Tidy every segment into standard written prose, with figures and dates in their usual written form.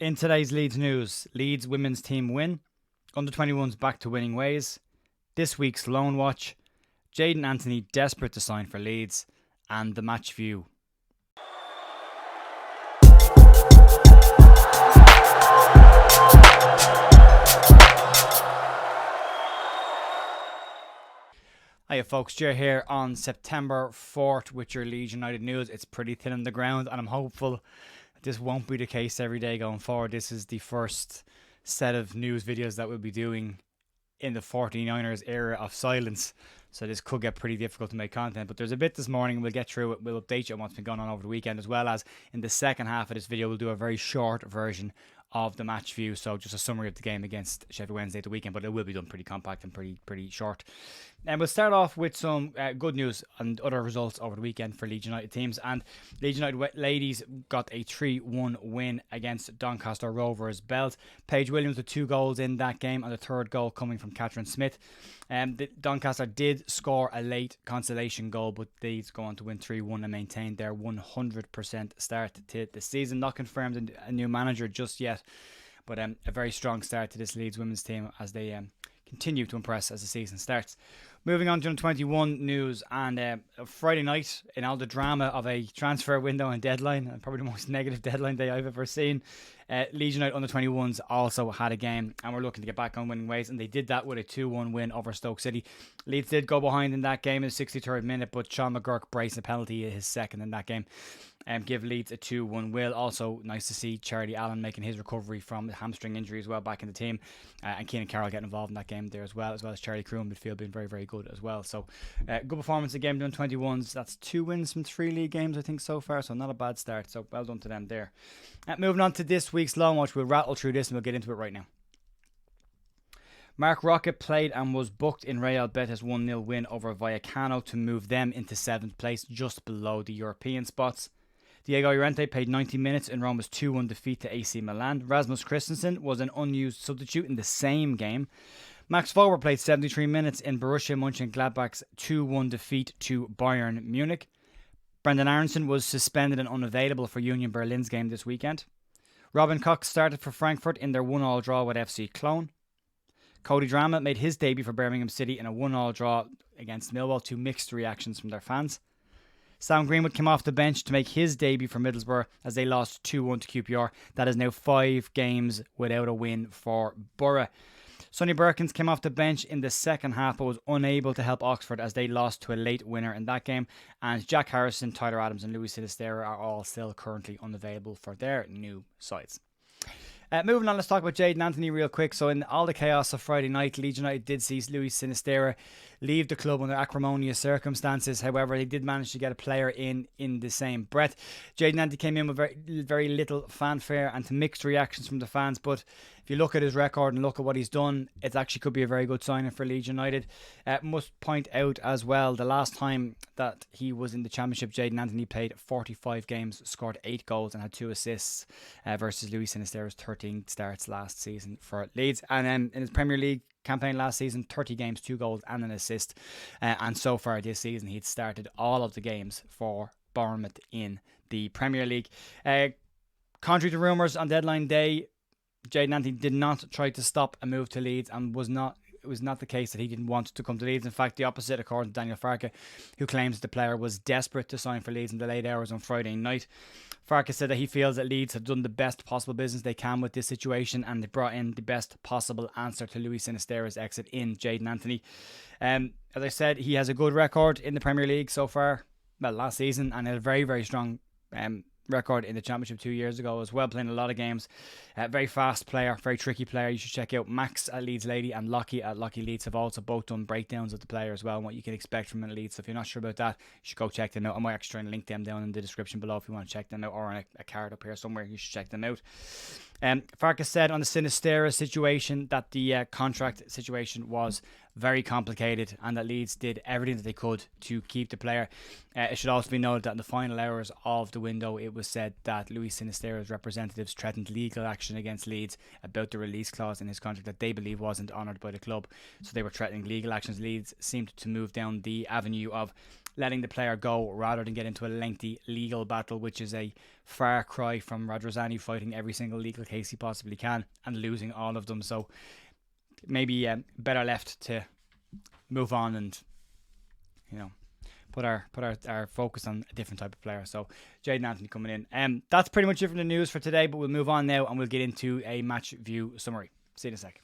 In today's Leeds news, Leeds women's team win, under-21s back to winning ways, this week's loan watch, Jaidon Anthony desperate to sign for Leeds, and the match view. Hiya folks, Jer here on September 4th with your Leeds United news. It's pretty thin on the ground and I'm hopeful this won't be the case every day going forward. This is the first set of news videos that we'll be doing in the 49ers era of silence. So this could get pretty difficult to make content. But there's a bit this morning. We'll get through it. We'll update you on what's been going on over the weekend, as well as in the second half of this video, we'll do a very short version of the match view. So just a summary of the game against Sheff Wednesday at the weekend. But it will be done pretty compact and pretty short. And we'll start off with some good news and other results over the weekend for Leeds United teams. And Leeds United ladies got a 3-1 win against Doncaster Rovers Belt. Paige Williams with 2 goals in that game, and the third goal coming from Catherine Smith. Doncaster did score a late consolation goal, but Leeds go on to win 3-1 and maintain their 100% start to the season. Not confirmed a new manager just yet, but a very strong start to this Leeds women's team as they continue to impress as the season starts. Moving on to '21 news, and Friday night, in all the drama of a transfer window and deadline, and probably the most negative deadline day I've ever seen, Leeds United under-21s also had a game and were looking to get back on winning ways, and they did that with a 2-1 win over Stoke City. Leeds did go behind in that game in the 63rd minute, but Sean McGurk braced a penalty, his second in that game, and give Leeds a 2-1 win. Also nice to see Charlie Allen making his recovery from a hamstring injury as well back in the team, and Keenan Carroll getting involved in that game there as well as Charlie Crew in midfield being very good as well. So good performance again doing 21s. That's 2 wins from 3 league games I think so far, so not a bad start, so well done to them there. Moving on to this week's loan watch, we'll rattle through this and we'll get into it right now. Mark Rocket played and was booked in Real Betis' 1-0 win over Vallecano to move them into 7th place, just below the European spots. Diego Llorente played 90 minutes in Roma's 2-1 defeat to AC Milan. Rasmus Christensen was an unused substitute in the same game. Max Forward played 73 minutes in Borussia Mönchengladbach's 2-1 defeat to Bayern Munich. Brendan Aronson was suspended and unavailable for Union Berlin's game this weekend. Robin Cox started for Frankfurt in their 1-1 draw with FC Cologne. Cody Drama made his debut for Birmingham City in a 1-1 draw against Millwall to mixed reactions from their fans. Sam Greenwood came off the bench to make his debut for Middlesbrough as they lost 2-1 to QPR. That is now 5 games without a win for Borough. Sonny Berkins came off the bench in the second half but was unable to help Oxford as they lost to a late winner in that game. And Jack Harrison, Tyler Adams and Louis Sinistera are all still currently unavailable for their new sides. Moving on, let's talk about Jaidon Anthony real quick. So in all the chaos of Friday night, Leeds United did see Louis Sinistera leave the club under acrimonious circumstances. However, they did manage to get a player in the same breath. Jaidon Anthony came in with very little fanfare and to mixed reactions from the fans, but if you look at his record and look at what he's done, it actually could be a very good signing for Leeds United. Must point out as well, the last time that he was in the Championship, Jaidon Anthony played 45 games, scored 8 goals and had 2 assists versus Louis Sinistera's 13 starts last season for Leeds. And in his Premier League campaign last season, 30 games, 2 goals and an assist. And so far this season, he'd started all of the games for Bournemouth in the Premier League. Contrary to rumours on deadline day, Jaidon Anthony did not try to stop a move to Leeds and it was not the case that he didn't want to come to Leeds. In fact, the opposite, according to Daniel Farke, who claims the player was desperate to sign for Leeds in the late hours on Friday night. Farke said that he feels that Leeds have done the best possible business they can with this situation and they brought in the best possible answer to Louis Sinistera's exit in Jaidon Anthony. As I said, he has a good record in the Premier League so far, well, last season, and a very strong record in the Championship 2 years ago as well, playing a lot of games. Very fast player, very tricky player. You should check out Max at Leeds Lady and Lockie at Lockie Leeds have also both done breakdowns of the player as well and what you can expect from him at Leeds. So if you're not sure about that, you should go check them out. I might actually try and link them down in the description below if you want to check them out, or on a card up here somewhere. You should check them out. Farkas said on the Sinistera situation that the contract situation was very complicated and that Leeds did everything that they could to keep the player. It should also be noted that in the final hours of the window, it was said that Louis Sinistera's representatives threatened legal action against Leeds about the release clause in his contract that they believe wasn't honoured by the club. So they were threatening legal actions. Leeds seemed to move down the avenue of letting the player go rather than get into a lengthy legal battle, which is a far cry from Radrazani fighting every single legal case he possibly can and losing all of them. So maybe better left to move on and, put our focus on a different type of player. So Jaidon Anthony coming in. That's pretty much it from the news for today, but we'll move on now and we'll get into a match view summary. See you in a sec.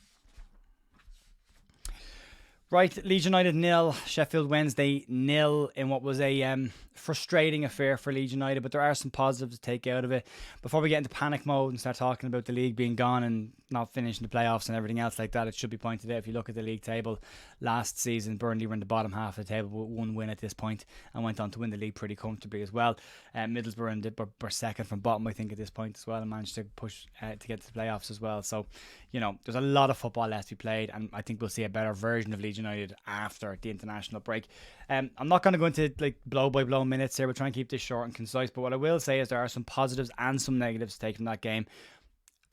Right, Leeds United 0, Sheffield Wednesday 0 in what was a frustrating affair for Leeds United, but there are some positives to take out of it. Before we get into panic mode and start talking about the league being gone and not finishing the playoffs and everything else like that, it should be pointed out, if you look at the league table last season, Burnley were in the bottom half of the table with one win at this point and went on to win the league pretty comfortably as well. Middlesbrougugh were second from bottom, I think, at this point as well, and managed to push to get to the playoffs as well. So, there's a lot of football left to be played, and I think we'll see a better version of Leeds United after the international break. I'm not going to go into blow by blow minutes here. We'll try and keep this short and concise, but what I will say is there are some positives and some negatives to take from that game.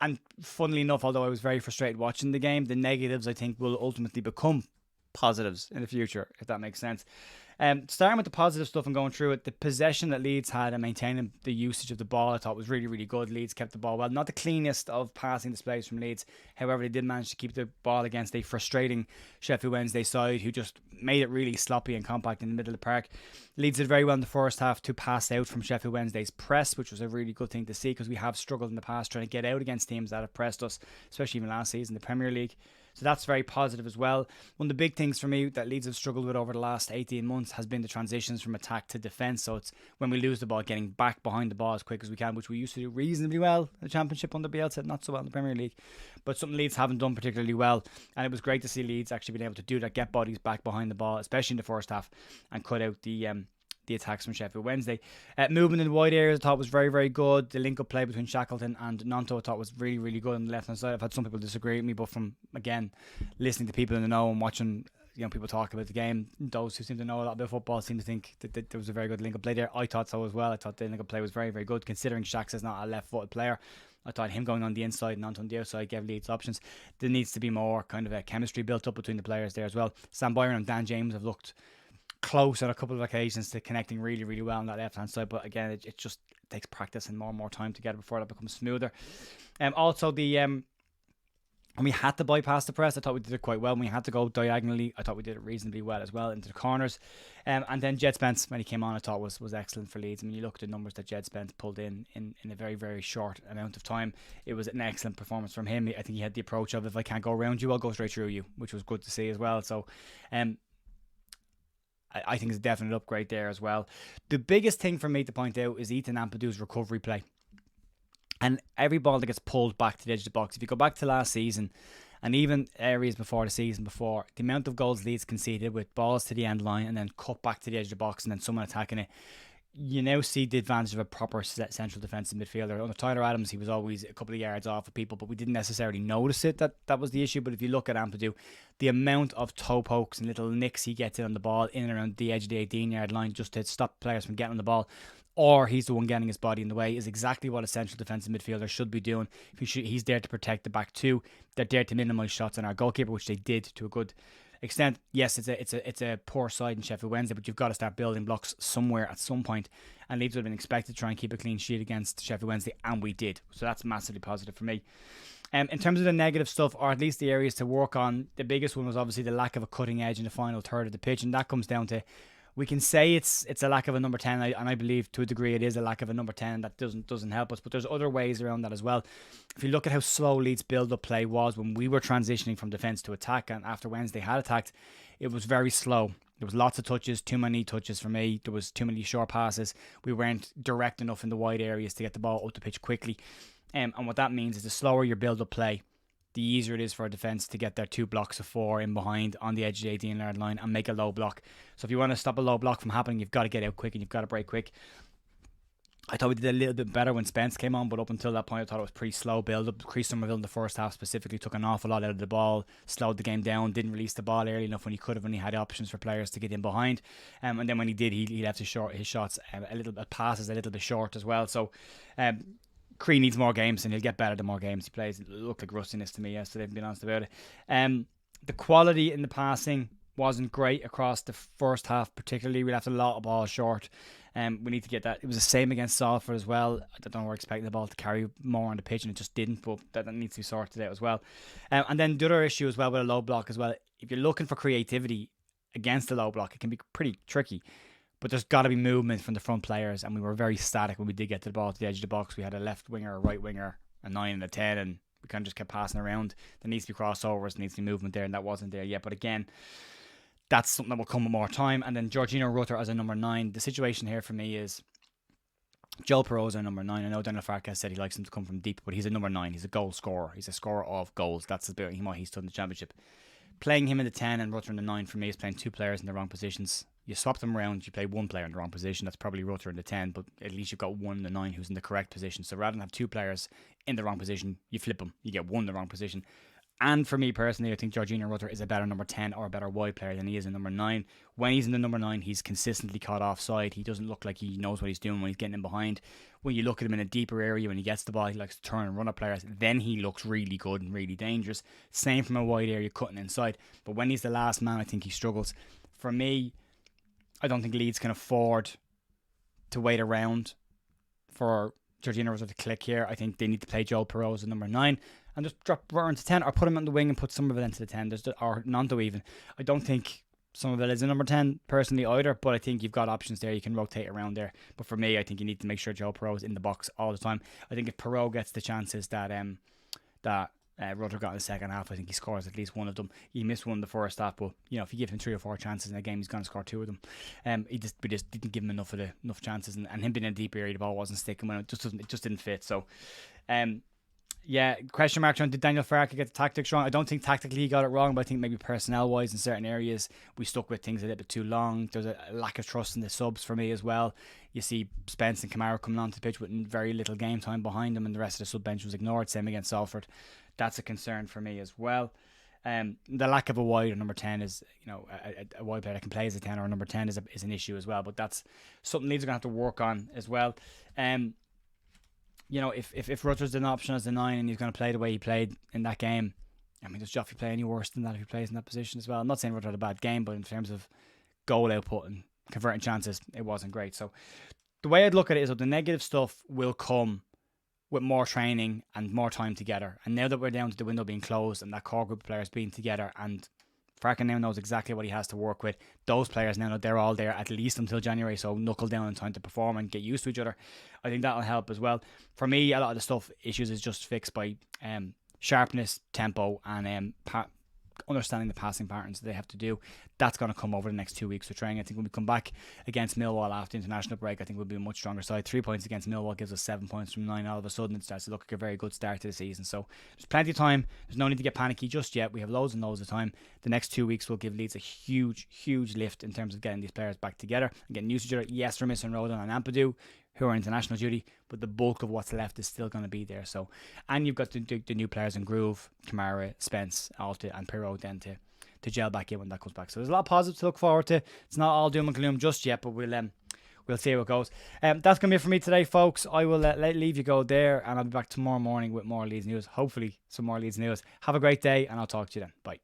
And funnily enough, although I was very frustrated watching the game, the negatives I think will ultimately become positives in the future, if that makes sense. Starting with the positive stuff and going through it, the possession that Leeds had and maintaining the usage of the ball I thought was really, really good. Leeds kept the ball well. Not the cleanest of passing displays from Leeds. However, they did manage to keep the ball against a frustrating Sheffield Wednesday side who just made it really sloppy and compact in the middle of the park. Leeds did very well in the first half to pass out from Sheffield Wednesday's press, which was a really good thing to see because we have struggled in the past trying to get out against teams that have pressed us, especially even last season, the Premier League. So that's very positive as well. One of the big things for me that Leeds have struggled with over the last 18 months has been the transitions from attack to defence. So it's when we lose the ball, getting back behind the ball as quick as we can, which we used to do reasonably well in the Championship under Bielsa, not so well in the Premier League. But something Leeds haven't done particularly well. And it was great to see Leeds actually being able to do that, get bodies back behind the ball, especially in the first half, and cut out the attacks from Sheffield Wednesday. Movement in the wide areas I thought was very, very good. The link-up play between Shackleton and Nonto I thought was really, really good on the left-hand side. I've had some people disagree with me, but from, again, listening to people in the know and watching people talk about the game, those who seem to know a lot about football seem to think that there was a very good link-up play there. I thought so as well. I thought the link-up play was very, very good, considering Shax is not a left-footed player. I thought him going on the inside and Nonto on the outside gave Leeds options. There needs to be more kind of a chemistry built up between the players there as well. Sam Byron and Dan James have looked close on a couple of occasions to connecting really, really well on that left hand side, but again, it just takes practice and more and more time together before that becomes smoother. Also when we had to bypass the press, I thought we did it quite well. When we had to go diagonally, I thought we did it reasonably well as well into the corners. And then Jed Spence, when he came on, I thought was excellent for Leeds. I mean, you look at the numbers that Jed Spence pulled in a very, very short amount of time. It was an excellent performance from him. I think he had the approach of, if I can't go around you, I'll go straight through you, which was good to see as well. So I think it's a definite upgrade there as well. The biggest thing for me to point out is Ethan Ampadu's recovery play. And every ball that gets pulled back to the edge of the box, if you go back to last season, and even areas before the season before, the amount of goals Leeds conceded with balls to the end line and then cut back to the edge of the box and then someone attacking it, you now see the advantage of a proper central defensive midfielder. Under Tyler Adams, he was always a couple of yards off of people, but we didn't necessarily notice it, that was the issue. But if you look at Ampadu, the amount of toe pokes and little nicks he gets in on the ball in and around the edge of the 18-yard line just to stop players from getting on the ball, or he's the one getting his body in the way, is exactly what a central defensive midfielder should be doing. He's there to protect the back two. They're there to minimise shots on our goalkeeper, which they did to a good extent. Yes, it's a poor side in Sheffield Wednesday, but you've got to start building blocks somewhere at some point. And Leeds would have been expected to try and keep a clean sheet against Sheffield Wednesday, and we did. So that's massively positive for me. In terms of the negative stuff, or at least the areas to work on, the biggest one was obviously the lack of a cutting edge in the final third of the pitch, and that comes down to, we can say it's a lack of a number 10, and I believe to a degree it is a lack of a number 10 that doesn't help us, but there's other ways around that as well. If you look at how slow Leeds build-up play was when we were transitioning from defence to attack, and after Wednesday had attacked, it was very slow. There was lots of touches, too many touches for me. There was too many short passes. We weren't direct enough in the wide areas to get the ball up the pitch quickly. And what that means is the slower your build-up play, the easier it is for a defence to get their 2 blocks of 4 in behind on the edge of the 18-yard line and make a low block. So if you want to stop a low block from happening, you've got to get out quick and you've got to break quick. I thought we did a little bit better when Spence came on, but up until that point I thought it was pretty slow build-up. Chris Somerville in the first half specifically took an awful lot out of the ball, slowed the game down, didn't release the ball early enough when he could have, when he had options for players to get in behind. And then when he did, he left his shots a little bit, passes a little bit short as well. So Cree needs more games, and he'll get better the more games he plays. It looked like rustiness to me yesterday, to be honest about it. The quality in the passing wasn't great across the first half, particularly. We left a lot of balls short. We need to get that. It was the same against Salford as well. I don't know, we're expecting the ball to carry more on the pitch, and it just didn't, but that needs to be sorted out as well. And then the other issue as well with a low block as well, if you're looking for creativity against the low block, it can be pretty tricky. But there's got to be movement from the front players, and we were very static when we did get to the ball to the edge of the box. We had a left winger, a right winger, a 9 and a 10, and we kind of just kept passing around. There needs to be crossovers, there needs to be movement there, and that wasn't there yet. But again, that's something that will come with more time. And then Georgina Rutter as a number 9. The situation here for me is Joel Perot's a number 9. I know Daniel Farkas said he likes him to come from deep, but he's a number 9. He's a goal scorer. He's a scorer of goals. That's about what he's done in the championship. Playing him in the 10 and Rutter in the 9 for me is playing 2 players in the wrong positions. You swap them around, you play 1 player in the wrong position. That's probably Rutter in the 10, but at least you've got 1 in the 9 who's in the correct position. So rather than have 2 players in the wrong position, you flip them. You get 1 in the wrong position. And for me personally, I think Georgina Rutter is a better number 10 or a better wide player than he is in number 9. When he's in the number 9, he's consistently caught offside. He doesn't look like he knows what he's doing when he's getting in behind. When you look at him in a deeper area, when he gets the ball, he likes to turn and run at players. Then he looks really good and really dangerous. Same from a wide area, cutting inside. But when he's the last man, I think he struggles. For me, I don't think Leeds can afford to wait around for Georgina Rutter to click here. I think they need to play Joel Perot as a number 9 and just drop Rutter into 10, or put him on the wing and put Somerville into the 10, or Nanto even. I don't think Somerville is a number 10 personally either, but I think you've got options there. You can rotate around there. But for me, I think you need to make sure Joel Perot is in the box all the time. I think if Perot gets the chances that Rutter got in the second half, I think he scores at least 1 of them. He missed 1 in the first half, but if you give him 3 or 4 chances in a game, he's going to score 2 of them. We just didn't give him enough chances, and him being in a deep area, the ball wasn't sticking. When it just didn't fit. So, question marks on, did Daniel Farke get the tactics wrong? I don't think tactically he got it wrong, but I think maybe personnel wise in certain areas we stuck with things a little bit too long. There's a lack of trust in the subs for me as well. You see Spence and Kamara coming onto the pitch with very little game time behind them, and the rest of the sub bench was ignored. Same against Salford. That's a concern for me as well. The lack of a wide or number 10 is, a wide player that can play as a 10 or a number 10 is an issue as well. But that's something Leeds are going to have to work on as well. If Rutter's an option as a 9 and he's going to play the way he played in that game, I mean, does Joffrey play any worse than that if he plays in that position as well? I'm not saying Rutter had a bad game, but in terms of goal output and converting chances, it wasn't great. So the way I'd look at it is that the negative stuff will come with more training and more time together. And now that we're down to the window being closed and that core group of players being together, and Farke now knows exactly what he has to work with, those players now know they're all there at least until January, so knuckle down in time to perform and get used to each other. I think that'll help as well. For me, a lot of the issues is just fixed by sharpness, tempo, and understanding the passing patterns that they have to do. That's going to come over the next 2 weeks of training. I think when we come back against Millwall after international break, I think we'll be a much stronger side. 3 points against Millwall gives us 7 points from 9. All of a sudden it starts to look like a very good start to the season. So there's plenty of time. There's no need to get panicky just yet. We have loads and loads of time. The next 2 weeks will give Leeds a huge lift in terms of getting these players back together and getting used to each other. Yes, we're missing Rodon and Ampadu, who are international duty, but the bulk of what's left is still going to be there. So, and you've got the new players in Groove, Kamara, Spence, Alta, and Perot then to gel back in when that comes back. So there's a lot of positives to look forward to. It's not all doom and gloom just yet, but we'll see how it goes. That's going to be it for me today, folks. I will leave you go there, and I'll be back tomorrow morning with more Leeds news. Hopefully some more Leeds news. Have a great day, and I'll talk to you then. Bye.